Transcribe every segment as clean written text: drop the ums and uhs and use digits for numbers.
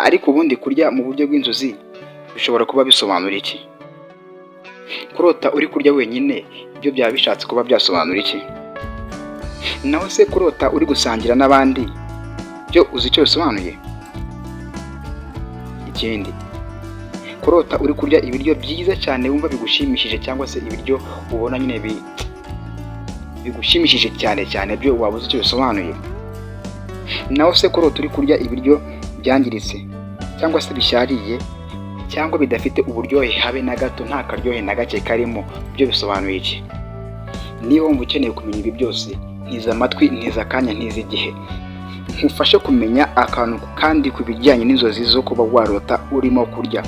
ariko ubundi kurya mu buryo bw'inzozi bishobora kuba bisobanura iki? Kurota uri kurya wenyine ibyo byaba bishatse kuba byasobanura iki? Naho se kurota uri gusangira n'abandi byo uzi icyo bisobanuye? Ikindi, kurota uri kurya ibiryo byiza cyane wumva bigushimishije cyangwa se ibiryo ubona nyine bigushimishije cyane byo waba uzi icyo bisobanuye? Naho se kurota uri kurya ibiryo byangiritse cyangwa se bishyariye cyangwa bidafite uburyohe habe na gato, nta karyohe na gake karimo, byo bisobanuye iki? Niba wumva ukeneye kumenya ibi byose, ntiza amatwi, ntiza akanya, ntiza igihe, nkufashe kumenya akantu kandi ku bijyanye n'inzozi zo kuba warota urimo kurya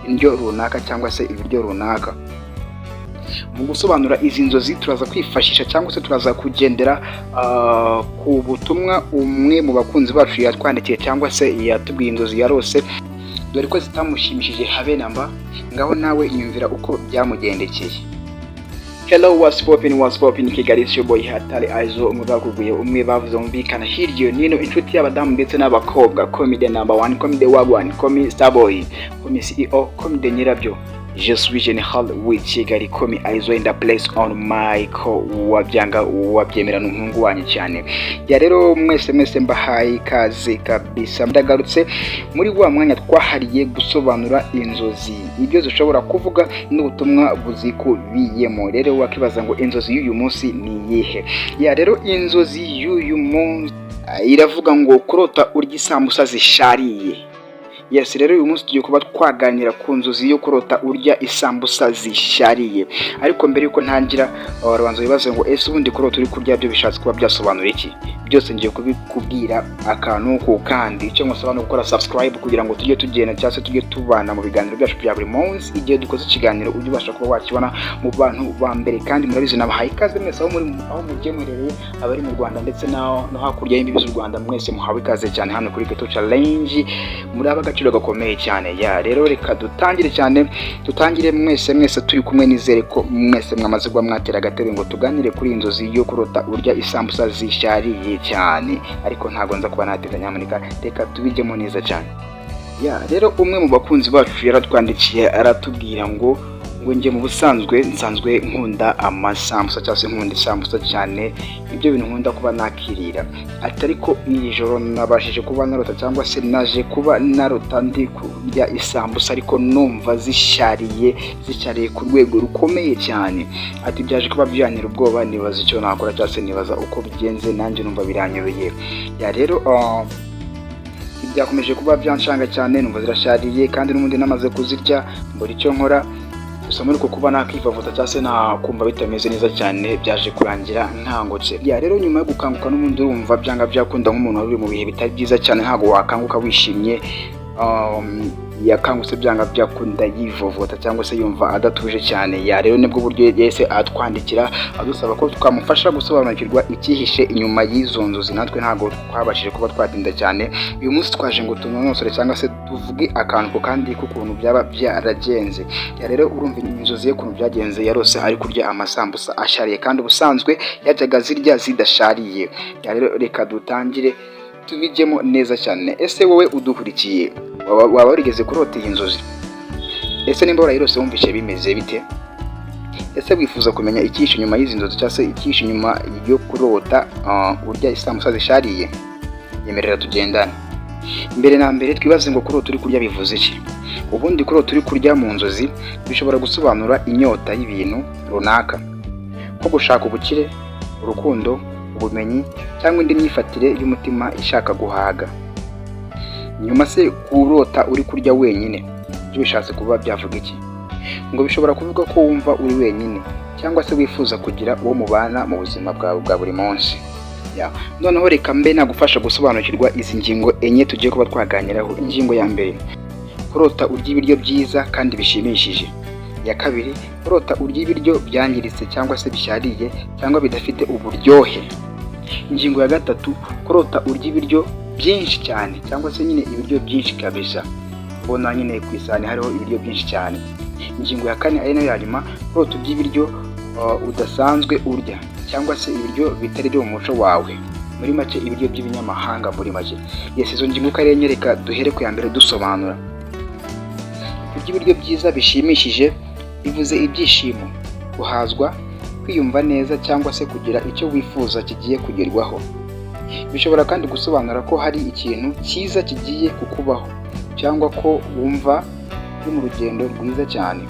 indyo runaka cyangwa se ibiryo runaka. Mu gusobanura izi nzozi turaza kwifashisha cyangwa se turaza kugendera ku butumwa umwe mu bakunzi bacu yatwandikiye cyangwa se yatubwiye inzozi yarose, dore ko zitamushimishije habe namba. Ngaho nawe yumvira uko byamugendekeye. Hello, what's poppin Kigali, it's your boy Hatari Aizo, umubaguguye umwe bavuze mubikana hiryo nino, inshuti y'abadamu ndetse n'abakobwa, komi the number one, komi the wagwan, komi Starboy, komi CEO, komi the nyirabyo. Je suis General with Kigali, komi Aizo in the place on mic, wabyanga wabyemera n'umuhungu wanyu cyane. Ya rero mwese mbahaye ikaze kabisa, ndagarutse muri wa mwanya twahariye gusobanura inzozi, ibyo zishobora kuvuga n'ubutumwa buzikubiyemo. Rero wakibaza ngo inzozi y'uyu munsi ni iyihe? Ya rero inzozi y'uyu munsi iravuga ngo kurota urya isambusa zishariye. Yes, rero uyu munsi tugiye kuba twaganira ku nzozi yo kurota urya isambusa zishariye. Ariko mbere yuko ntangira, ababanza bibaze ngo ese ubundi kurota uri kurya byo bishatse kuba byasobanura iki? Byose ngiye kubikubwira akantu ku kandi. Icyo musobanura gukora subscribe kugira ngo tujye tugenda cyangwa se tujye tubana mu biganiro byacu bya buri munsi. Igihe dukoze ikiganiro ujye ubasha kuba wakibona mu bantu ba mbere, kandi murabizi nabahaye ikaze mwese aho mugiye muherereye, abari mu Rwanda ndetse no hakurya y'imbibi z'u Rwanda, mwese muhawe ikaze cyane hano kuri Geto Challenge. Muri agaciro gakomeye cyane. Ya rero reka dutangire mwese turi kumwe, nizere ko mwese mwamaze kuba mwatera agatebe ngo tuganire kuri inzozi yo kurota urya isambusa zishariye cyane. Ariko ntago nza kuba nateganya, nyamuneka reka tubijyemo neza cyane. Ya rero umwe mu bakunzi bacu yaratwandikiye aratubwira ngo ngiye mu busanzwe nsanzwe nkunda amasambusa cyangwa se nkunda isambusa cyane, ibyo bintu nkunda kuba nakirira. Ariko iri joro nabashije kuba narota cyangwa se naje kuba narota ndi kurya isambusa ariko numva zishariye ku rwego rukomeye cyane. Ati byaje kuba byantera ubwoba, nibaza icyo nakora cyangwa se nibaza uko bigenze, nanjye numva biranyobeye. Ya rero byakomeje kuba byanshanga cyane, numva zirashariye kandi n'ubundi namaze kuzirya mbura icyo nkora. Gusa muri ko kuba nakivavuta cyangwa se nakumva bitameze neza cyane, byaje kurangira nkangutse. Ya rero nyuma yo gukanguka n'ubundi urumva byanga byakunda nk'umuntu uri mu bihe bitari byiza cyane, ntago wakanguka wishimye. Yakangutse byanga byakunda yivovota cyangwa se yumva adatuje cyane. Ya rero nibwo buryo yese atwandikira adusaba ko twamufasha gusobanukirwa icyihishe inyuma y'izo nzozi. Natwe ntago twabashije kuba twatinda cyane. Uyu munsi twaje ngo tunonosore cyangwa se tuvuge akantu kandi k'ukuntu byaba byaragenze. Ya rero urumva inzozi ye kuntu byagenze, yarose ari kurya amasambusa ashariye kandi ubusanzwe yajyaga zirya zidashariye. Ya rero reka dutangire tubijyemo neza cyane. Ese wowe udukurikiye waba warigeze kurota iyi nzozi? Ese nimba warayirose wumvishe bimeze bite? Ese wifuza kumenya icyishe nyuma y'izi nzozi cyangwa se icyishe nyuma yo kurota urya isambusa zishariye? Yemerera tugendane. Mbere na mbere twibaze ngo kurota uri kurya bivuze iki? Ubundi kurota uri kurya mu nzozi bishobora gusobanura inyota y'ibintu runaka, nko gushaka ubukire, urukundo, ubumenyi cyangwa indi myifatire y'umutima ishaka guhaga. Nyuma se kurota uri kurya wenyine byo bishatse kuba byavuga iki? Ngo bishobora kuvuga ko wumva uri wenyine cyangwa se wifuza kugira uwo mubana mu buzima bwawe bwa buri munsi. Ya noneho reka mbe nagufasha gusobanukirwa izi ngingo enye tugiye kuba twaganiraho. Ingingo ya mbere, kurota urya ibiryo byiza kandi bishimishije. Ya kabiri, kurota urya ibiryo byangiritse cyangwa se bishariye cyangwa bidafite uburyohe. Ingingo ya gatatu, kurota urya ibiryo byinshi cyane cyangwa se nyine ibiryo byinshi kabisa, ubona nyine ku isahani hariho ibiryo byinshi cyane. Ingingo ya kane ari nayo ya nyuma, kurota urya ibiryo udasanzwe urya cyangwa se ibiryo bitari byo mu muco wawe. muri make ibiryo by'ibinyamahanga muri make. Yes, izo ngingo uko ari enye reka duhere ku ya mbere dusobanura. Kurya ibiryo byiza bishimishije bivuze ibyishimo, guhazwa, kwiyumva neza cyangwa se kugira icyo wifuza kigiye kugerwaho. Bishobora kandi gusobanura ko hari ikintu cyiza kigiye kukubaho cyangwa ko wumva uri mu rugendo rwiza cyane.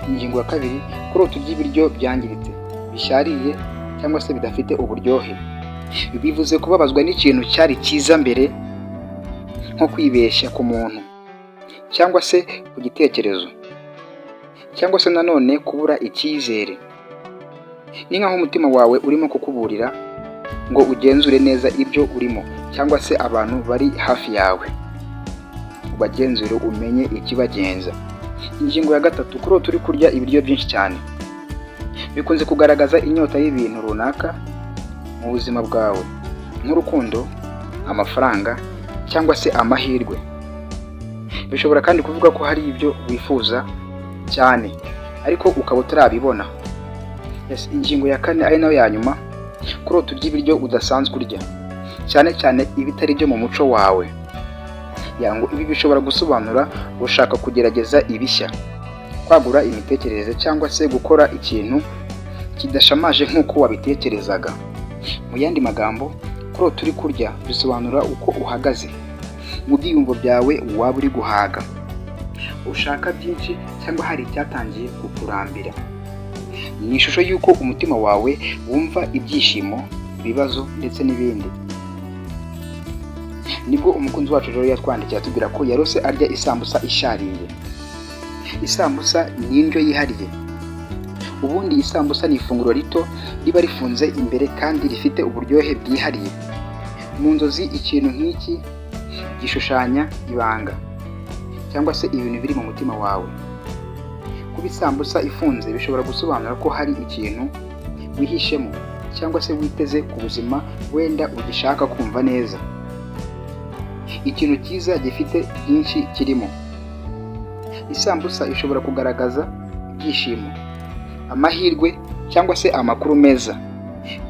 Ingingo ya kabiri, kurota urya ibiryo byangiritse, bishaririye cyangwa se bidafite uburyohe. Bivuze kubabazwa n'ikintu cyari cyiza mbere, nko kwibeshya ku muntu cyangwa se ku gitekerezo, cyangwa se nanone kubura icyizere. Ni nk'aho umutima wawe urimo kukuburira ngo ugenzure neza ibyo urimo cyangwa se abantu bari hafi yawe, ubagenzure umenye ikibagenza. Ingingo ya gatatu, kurota uri kurya ibiryo byinshi cyane. Bikunze kugaragaza inyota y'ibintu runaka mu buzima bwawe, nk'urukundo, amafaranga cyangwa se amahirwe. Bishobora kandi kuvuga ko hari ibyo wifuza cyane ariko ukaba utarabibona. Yes, ingingo ya kane ari nayo ya nyuma, kurota urya ibiryo udasanzwe urya, cyane cyane ibitari byo mu muco wawe. Yango ibi bishobora gusobanura gushaka kugerageza ibishya, kwagura imitekerereze cyangwa se gukora ikintu kidashamaje nk'uko wabitekerezaga. Mu yandi magambo, kurota uri kurya bisobanura uko uhagaze mu byiyumvo byawe, waba uri guhaga, ushaka byinshi cyangwa hari icyatangiye kukurambira. Ni ishusho y'uko umutima wawe wumva ibyishimo, ibibazo ndetse n'ibindi. Nibwo umukunzi wacu rero yatwandikiye atubwira ko yarose arya isambusa ishariye. Isambusa ni indyo yihariye. Ubundi isambusa ni ifunguro rito riba rifunze imbere kandi rifite uburyohe bwihariye. Mu nzozi ikintu nk'iki gishushanya ibanga cyangwa se ibintu biri mu mutima wawe. Kuba isambusa ifunze bishobora gusobanura ko hari ikintu wihishemo cyangwa se witeze ku buzima, wenda ugishaka kumva neza. Ikintu cyiza gifite byinshi kirimo. Isambusa ishobora kugaragaza ibyishimo, amahirwe cyangwa se amakuru meza,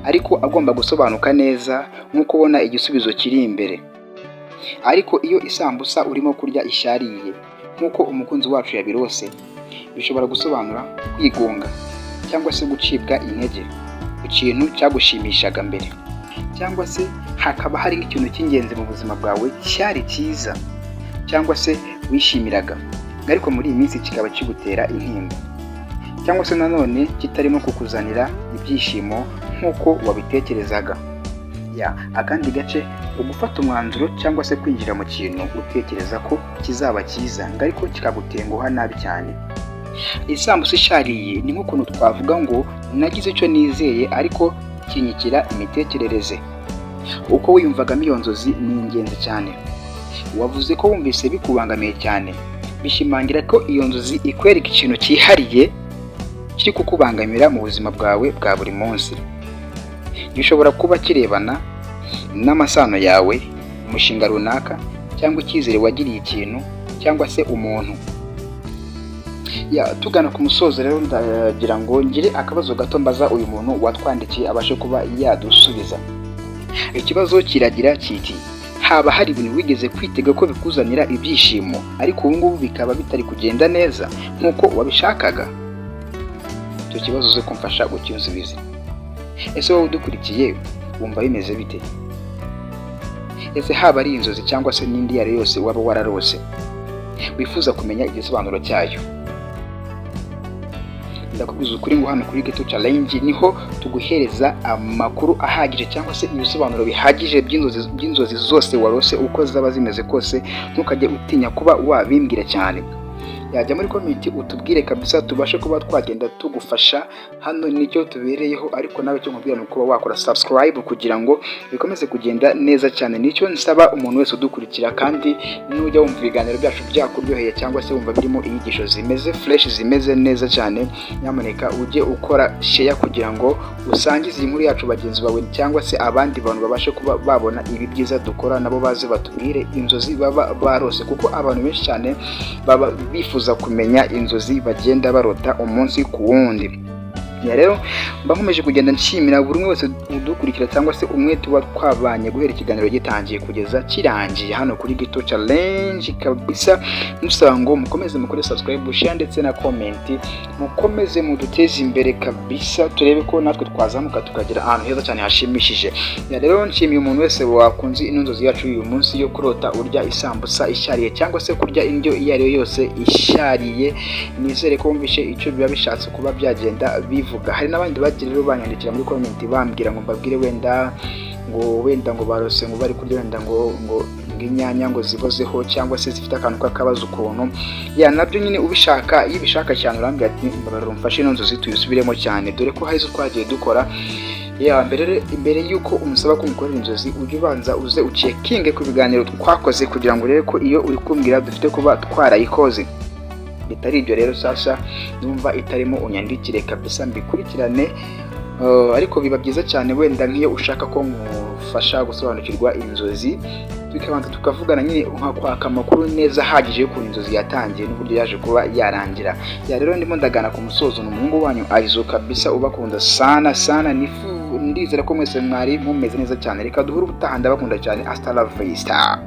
ariko agomba gusobanuka neza nk'uko ubona igisubizo kiri imbere. Ariko iyo isambusa urimo kurya ishariye nk'uko umukunzi wacu yabirose, bishobora gusobanura kwigunga cyangwa se gucibwa intege ku kintu cyagushimishaga mbere, cyangwa se hakaba hari ikintu cy'ingenzi mu buzima bwawe cyari cyiza cyangwa se wishimiraga, ariko muri iyi minsi kikaba kigutera intimba, cyangwa se nanone kitarimo kukuzanira ibyishimo nk'uko wabitekerezaga. Akandi gace, ugufata umwanzuro cyangwa se kwinjira mu kintu utekereza ko kizaba cyiza ariko kikagutenguha nabi cyane. Isambusa ishariye ni nk'ukuntu twavuga ngo nagize icyo nizeye ariko kinyikira imitekerereze. Uko wiyumvagamo iyo nzozi ni ingenzi cyane. Wavuze ko wumvise bikubangamiye cyane, bishimangira ko iyo nzozi ikwereka ikintu cyihariye kiri kukubangamira mu buzima bwawe bwa buri munsi. Gishobora kuba kirebana n'amasano yawe, umushinga runaka cyangwa icyizere wagiriye ikintu cyangwa se umuntu. Tugana ku musozo rero, ndagira ngo ngire akabazo gato mbaza uyu muntu watwandikiye abashe kuba yadusubiza. Ikibazo kiragira kiti: haba hari ibintu wigeze kwitega ko bikuzanira ibyishimo ariko ubu ngubu bikaba bitari kugenda neza nk'uko wabishakaga? Icyo kibazo uze kumfasha gucyuzubiza. Ese wowe udukurikiye wumva bimeze bite? Ese haba ari inzozi cyangwa se n'indi yari yose waba wararose wifuza kumenya igisobanuro cyayo? Ndakubwiza ukuri ngo hano kuri Geto Challenge niho tuguhereza amakuru ahagije cyangwa se ibisobanuro bihagije by'inzozi zose warose uko zaba zimeze kose. Ntukajye utinya kuba wabimbwira cyane. Yajya muri comment utubwire kabisa, tubashe kuba twagenda tugufasha. Hano nicyo tubereyeho, ariko nawe cyo nkubwira nuko wakora subscribe kugira ngo bikomeze kugenda neza cyane. Nicyo nsaba umuntu wese udukurikira, kandi nujya wumva ibiganiro byacu byakuryoheye cyangwa se wumva birimo inyigisho zimeze fresh, zimeze neza cyane, nyamuneka ujye ukora share kugira ngo usangize iyi nkuru yacu bagenzi bawe cyangwa se abandi bantu babashe kuba babona ibi byiza dukora, nabo baze batubwire inzozi baba barose, kuko abantu benshi cyane baba bifuza kumenya inzozi bagenda barota umunsi ku wundi. rero mba nkomeje kugenda nshimira buri umwe wese udukurikira cyangwa se umwe tuba twabanye guhera ikiganiro gitangiye kugeza kirangiye hano kuri Gito Challenge kabisa, musaba ngo mukomeze mukore subscribe, share ndetse na comment, mukomeze muduteze imbere kabisa, turebe ko natwe twazamuka tukagira ahantu heza cyane hashimishije. Rero nshimiye umuntu wese wakunze inzozi yacu uyu munsi yo kurota urya isambusa ishariye cyangwa se kurya indyo iyo ari yo yose ishariye. Nizere ko wumvishe icyo biba bishatse kuba byagenda bivuga. Hari n'abandi bagiye rero banyandikira muri comment bambwira ngo mbabwire wenda ngo barose ngo bari kurya wenda ngo inyanya ngo zibozeho cyangwa se zifite akantu k'akabazo ukuntu nabyo nyine ubishaka, iyo ubishaka cyane urambwira ati mfashe ino nzozi tuyisubiremo cyane, dore ko hari izo twagiye dukora. Mbere yuko umusaba ko umukorera inzozi ujye ubanza uze ucekinge ku biganiro twakoze kugira ngo urebe ko iyo uri kumbwira dufite kuba twarayikoze. Bitari ibyo rero sasa numva itarimo unyandikire kabisa mbikurikirane. Ariko biba byiza cyane wenda nk'iyo ushaka ko ngufasha gusobanukirwa inzozi, tukabanza tukavugana nyine kwaka amakuru neza ahagije y'ukuntu inzozi yatangiye n'uburyo yaje kuba yarangira. Rero ndimo ndagana ku musozo, n'umuhungu wanyu Aizo kabisa ubakunda sana ndizera ko mwese mwari mumeze neza cyane. Reka duhure ubutaha, ndabakunda cyane. Hasta la vista.